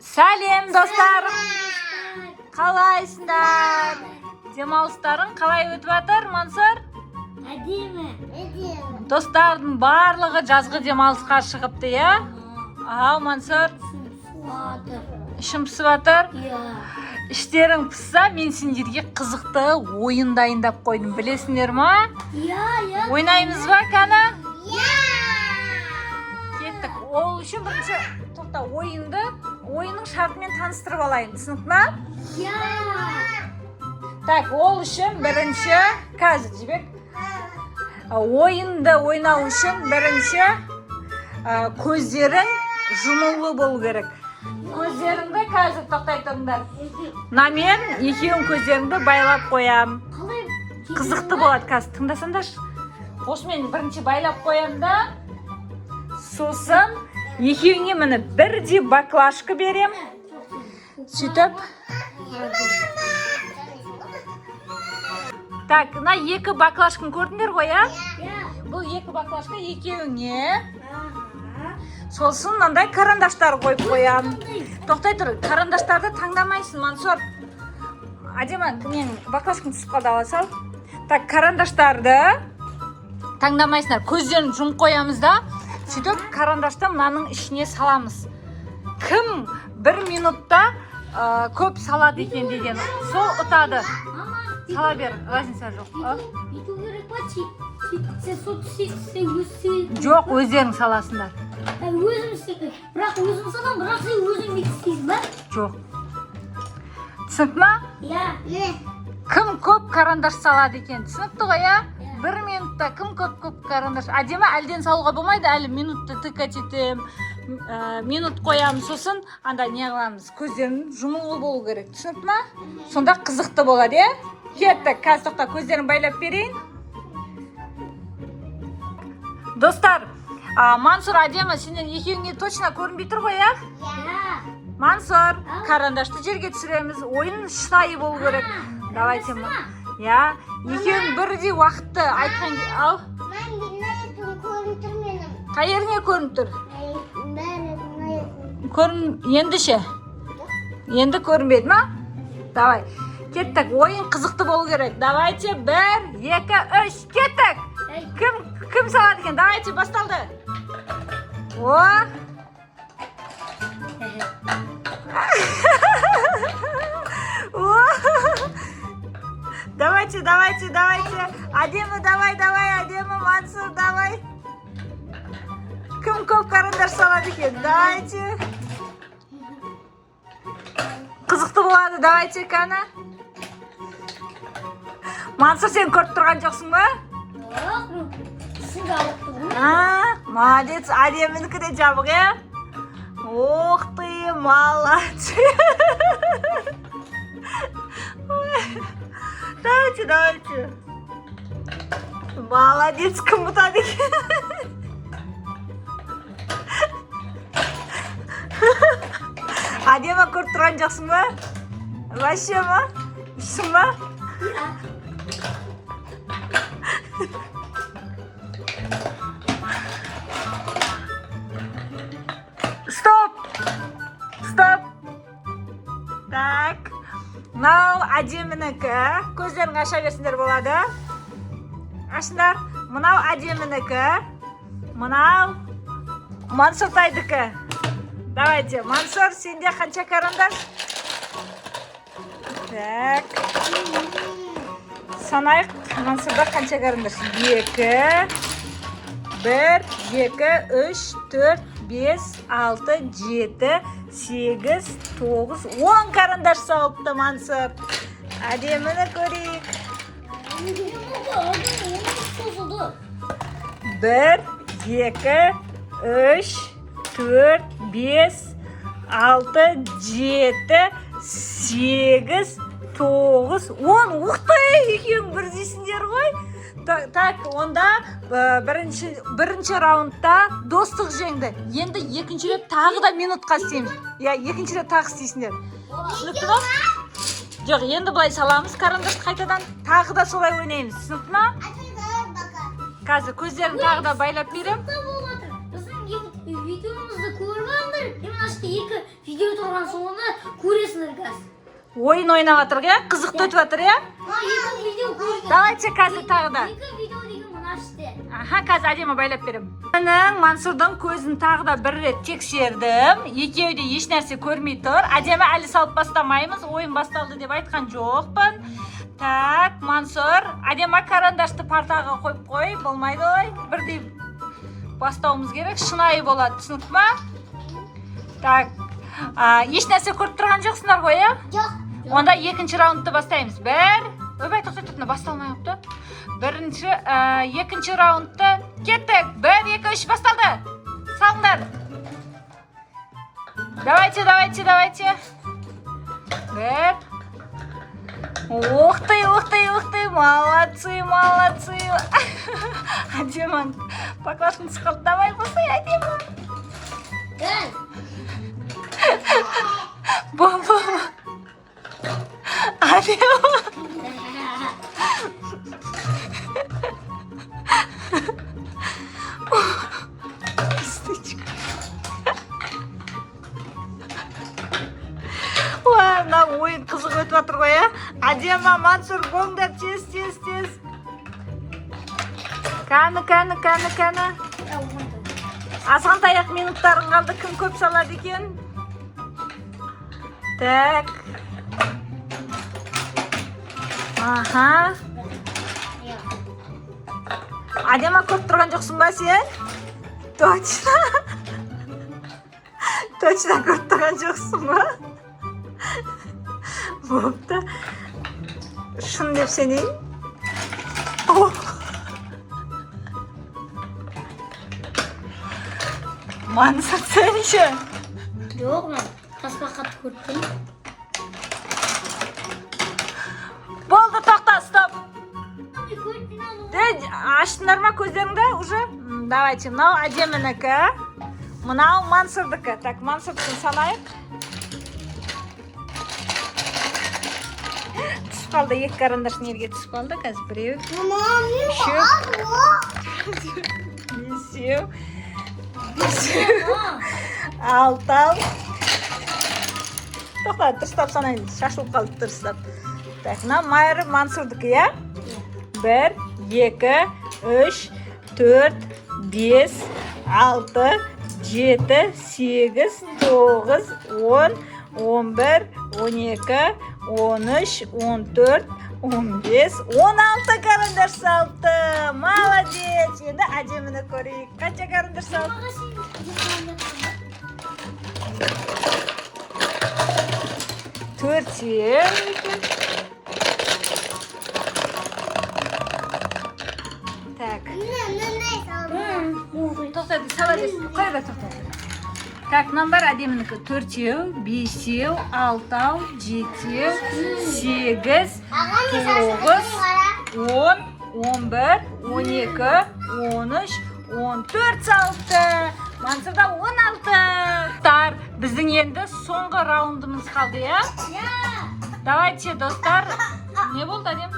Сәлем достарым. Қалайсыңдар? Демалыстарың қалай өтіп жатыр, Мансұр? Әдемі. Достардың барлығы жазғы демалысқа шығыпты, иә? Ау, Мансұр, ішім пісіп жатыр. Іштерің пісса, мен сендерге қызықты ойын дайындап қойдым. Білесіңдер ма? Ойнаймыз ба, кәні? Кеттік. Ол үшін бірінші тоқта ойынның шартымен таныстырып алайын. Түсінікті ма? Так, ол үшін бірінші қазір жібек. Ойынды ойнау үшін бірінші көздерің жұмулы болу керек. Көздеріңді қазір тоқтай тұрыңдар. Мен екеуің көздеріңді байлап қоям. Қызықты болады қазір. Тыңдасаңдар. Осымен бірінші байлап қоям да. Сосын екеуіңе міне бірдей баклажка берем. Сөйтіп. Так, мына екі баклажканы көрдіңдер ғой, а? Бұл екі баклажка екеуіңе. Сосын мынандай карандаштар қойып қоям. Тоқтай тұр, карандаштарды таңдамайсың, Мансұр. Әдемі, мен баклажканы түсіп қалды, ала сал. Так, карандаштарды таңдамайсыңдар. Көздерін жұмып қоямыз да. Сөйтіп, карандашты мынаның ішіне саламыз. Кім бір минутта көп салады екен деген, сол ұтады. Сала бер, разница жоқ. Жоқ, өздерің саласыңдар. Өзім істейді. Бірақ өзім салам, бірақ сен өзің істейсің ба? Жоқ. Түсінікті ма? Кім көп карандаш салады екен? Түсінікті ғой, я? Бір минутта кім көп карандаш? Әдемі әлден салуға болмайды, әлі минутты тікат етем. Минут қоям, сосын анда не қыламыз? Көздерің жұмулы болу керек. Түсінікті ма? Сонда қызықты болады, е? Кеттік, қазір тоқта көздерін байлап берейін. Достар, Мансұр, әдемі, сендер екеуіңе точно көрінбей тұр ғой, я? Мансұр, карандашты жерге түсіреміз. Ойын шынайы болу керек. Давайте, я, екеуің бірдей уақытты айтқан ке, ау? Қай жеріңе көрініп тұр? Енді ше? Енді көрінбейді ма? Давай, кеттік, ойын қызықты болу керек. Давайте, 1, 2, 3, кеттік! Кім салады екен? Давайте, басталды! О! Давайте. Әдемі, давай, әдемі, Мансұр, давай. Кім көп карандаш салады екен? Давайте. Қызықты болады, давайте, кәні. Мансұр, сен көріп тұрған жоқсың ба? Молодец, әдемінікі де жабық, е? Ох ты, молодец. Давайте. Молодец, кім ұтады екен? Әдемі көріп тұрған жоқсың ба? Вообще ма? Ішсің ба? Стоп. Так. Мынау әдемінікі. Көздерің аша берсіңдер болады. Ашыңдар. Мынау әдемінікі. Мынау Мансұртайдікі. Давайте, Мансұр, сенде қанша карандаш? Так. Санайық. Мансұрда қанша карандаш? 2, 1, 2, 3, 4, 5, 6, 7, 8, 9, 10 карандаш салыпты, Мансұр. Әдеміні көрейік. 1, 2, 3, 4, 5, 6, 7, 8, 9, 10. Уқтай, екеуің бірдейсіңдер ғой. Так, онда бірінші раундта достық жеңді. Енді екінші рет тағы да минутқа істейміз. Екінші рет тағы істейсіңдер. Түсінікті ма? Жоқ, енді былай саламыз карандашты қайтадан. Тағы да солай ойнаймыз. Түсінікті ма? Қазір көздерін тағы да байлап берем. Біздің видеомызды көріп алыңдар. Мен ашты екі видео тұрған соңында көресіңдер қазір. Ойын ойнап жатыр ya, қызықты өтіп жатыр ya. Екі видео көрдім. Давайте қазір тағы да. Екі видео деген мына іште. Аха, қазір әдемі байлап беремін. Менің Мансұрдың көзін тағы да бір рет тексердім. Екеуі де еш нәрсе көрмей тұр. Әдемі әлі салып бастамаймыз. Ойын басталды деп айтқан жоқпын. Так, Мансұр, әдемі карандашты партаға қойып қой. Болмайды ой. Бірдей бастауымыз керек. Шынайы болады, түсінікті ма? Так, еш нәрсе көріп тұрған жоқсыңдар ғой, я? Жоқ. Онда екінші раундты бастаймыз. Ойбай, тоқтай тұтына басталмай қойыпты. Екінші раундты кеттік. 1, 2, 3 басталды. Салыңдар. Давайте. 1. Ух ты, молодцы. Әдемі. Баклажканы сықылды. Давай, басай, әдемі. Бол. Әдемі. Мына ойын қызық өтіп жатыр ғой, я? Әдемі, Мансұр, болыңдар, тез. Кәні. Азған таяқ минуттарын қалды, кім көп салады екен? Так. Аха. Әдемі көп тұрған жоқсың ба сен? Точно көп тұрған жоқсың ба? Бопты. Шын деп сенейін. Мансұр, сен ше? Жоқ, мен таспа қатты көрдім. Болды, тоқта, стоп. Аштыңдар ма көздеріңді уже? Давайте, мынау әдемінікі. Мынау Мансұрдікі. Так, Мансұрдікін санайық. Түсіп қалды, екі карандашын ерге түсіп қалды. Қазір біреу. Бесеу. Алтау. Тоқта, дұрыстап санайын. Шашылып қалды дұрыстап. Так, мына Майыр Мансұрдікі, я? 1, 2, 3, 4, 5, 6, 7, 8, 9, 10, 11, 12, 13, 14, 15, 16 карандаш салды. Молодец. Енді әдеміні көрейік. Қанша карандаш салды? 4. Так. Тоқта, сала десін. Қой ба, тоқта. Так, номер әдемінікі 4, 5, 6, 7, 8, 9, 10, 11, 12, 13, 14 салды. Мансұрда 16. Біздің енді соңғы раундымыз қалды, я? Давайте, достар. Не болды, әдем?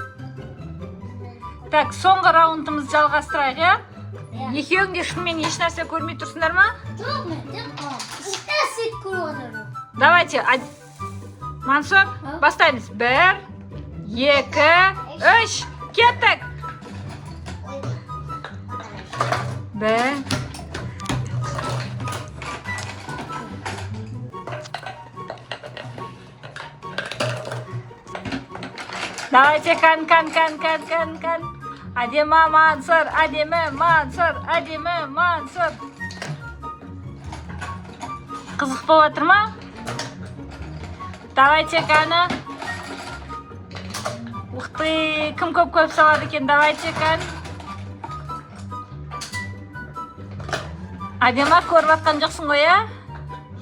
Так, соңғы раундымыз жалғастырайық, я? Екеуің де шынымен еш нәрсе көрмей тұрсыңдар ма? Жоқ, мен свет көріп отырмын. Давайте, Мансұр, бастаймыз. 1, 2, 3, кеттік. 1. Давайте, кан. Әдемі Мансұр. Қызық болып жатыр ма? Давайте, каны. Уқты, кім көп салады екен? Давайте, кан. Әдемі көріп жатқан жоқсың ғой, я?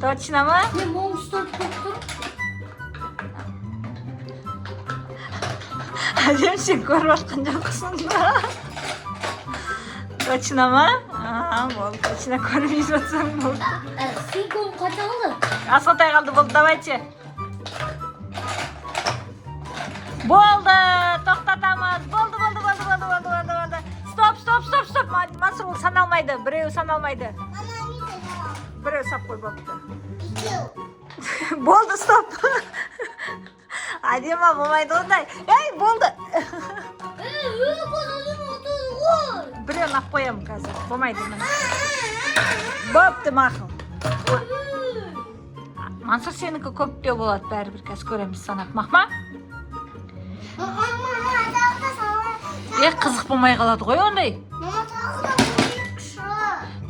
Точно ма? Мен моңыз тұрып тұр. Әдем, сен көріп жатқан жоқсың ба? Точно ма? Болды, точно көрмей жатсаң болды. Сен көріп қанша қалды? Асқатай қалды, болды, давайте. Болды, тоқтатамыз. Болды. Стоп. Мансұр, ол саналмайды. Біреу саналмайды. Біреу сап қой, болыпты. Bo'ldi, stop. Adema bo'lmaydi unday. Ey, bo'ldi. Birini olib qo'yam hozir. Bo'lmaydi mana. Bo'pti, ma'qul. Mansur seniki ko'p deb bo'ladi, baribir hozir ko'ramiz sanab. Maqma? Qiziq bo'lmay qoladi-qo'y unday.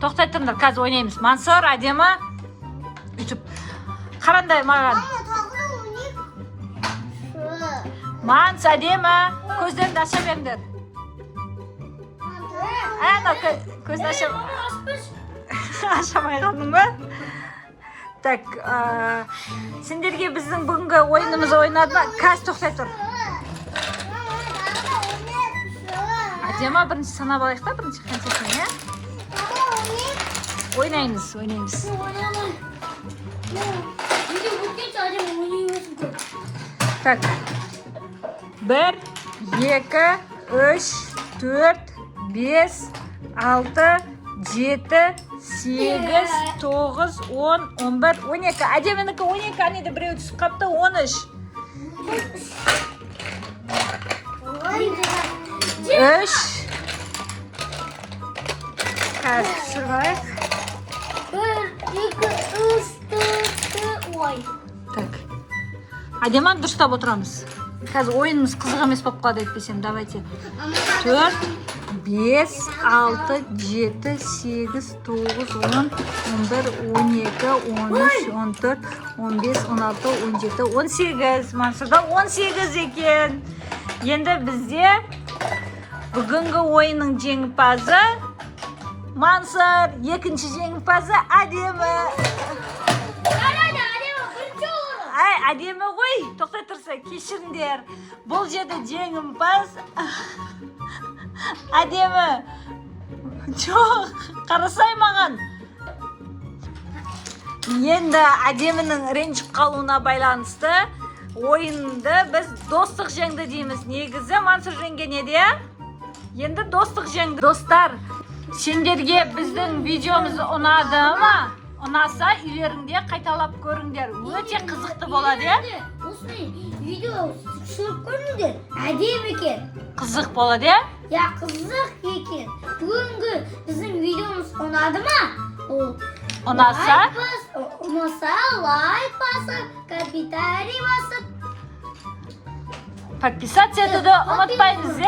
To'xtay turinglar, hozir o'ynaymiz. Mansur, Adema uchib. Qaranday ma'gan. Mans, Adema, ko'zlaringni ochamanglar. Ana, ko'zni ochamay qoldingmi? Tak, senlarga bizning bugungi o'yinimizni o'ynadimi? Hozir to'xtay tur. Adema birinchi sanab olaylik-da, birinchi qanchasini. O'ynaymiz. Tak. 1, 2, 3, 4, 5, 6, 7, 8, 9, 10, 11, 12. Ademaniki 12, anida birov tushib qolibdi, 13. 3. Hadi tushirmaylik. 1, 2, 3, 4, 5. Tak. Ademani durustlab o'tiramiz. Hozir o'yinimiz qiziq emas bo'lib qoldi aytmasam. Давайте. 4, 5, 6, 7, 8, 9, 10, 11, 12, 13, 14, 15, 16, 17, 18. Mansurda 18 ekan. Endi bizga bugungi o'yinning jeng'ipazi Mansur, ikkinchi jeng'ipazi Adema. Ay, Adema qo'y, to'xta tursa, kechiringlar. Bu yerda jeng'ipas Adema. Cho'q, qarasay ma'gan. Endi Ademaning renjib qoluvina baylanishdi. O'yinda biz do'stlik jangda deymiz. Negizi Mansur jangga ne deya? Endi do'stlik jangda. Do'stlar, senlarga bizning videomiz unadimi? Unasa uylaringda qaytalab ko'ringlar. O'ta qiziqdi bo'ladi. O'smi video tushirib ko'ringlar. Adema ekan. Qiziq bo'ladi. Ya qiziq ekan. Bugungi bizning videomiz unadimi? Unasa like bosib, kommentariy bosib, подписаться etishni unutmaymiz.